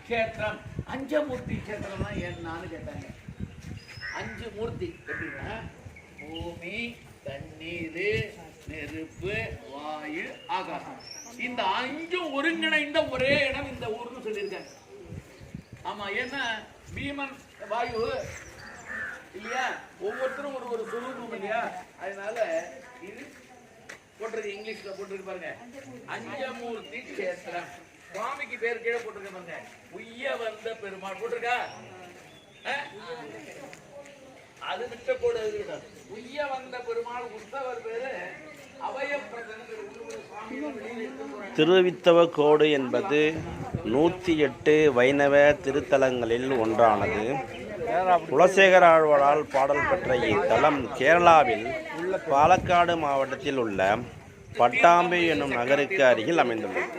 கஷேத்திரம். பஞ்சமூர்த்தி கஷேத்திரம்னா என்னன்னு கேட்டாங்க. 5 மூர்த்தி எப்படின்னா பூமி, தண்ணீர், நெருப்பு, வாயு, ஆகாசம். இந்த 5 ஒருங்கிணைந்த ஒரே இடம் இந்த ஊர்னு சொல்லியிருக்காங்க. ஆமா, ஏன்னா பீமன் வாயு இல்லையா, ஒவ்வொருத்தரும் ஒரு ஒரு சுரூபம் இல்லையா, அதனால இது போட்டிருக்கு, இங்கிலீஷ்ல போட்டிருக்கு பாருங்க, பஞ்சமூர்த்தி கஷேத்திரம். சுவாமிக்கு பேர் கீழே போட்டிருக்க பாருங்க, உய்ய வந்த பெருமாள் போட்டிருக்கா. அது விட்ட கூட உய்ய வந்த பெருமாள் உற்சவர் பேரு அபயப்பிரதன். திருவித்தவக்கோடு என்பது 108 வைணவ திருத்தலங்களில் ஒன்றானது. குலசேகர ஆழ்வாரால் பாடல் பெற்ற இத்தலம் கேரளாவில் பாலக்காடு மாவட்டத்தில் உள்ள பட்டாம்பி என்னும் நகருக்கு அருகில் அமைந்துள்ளது.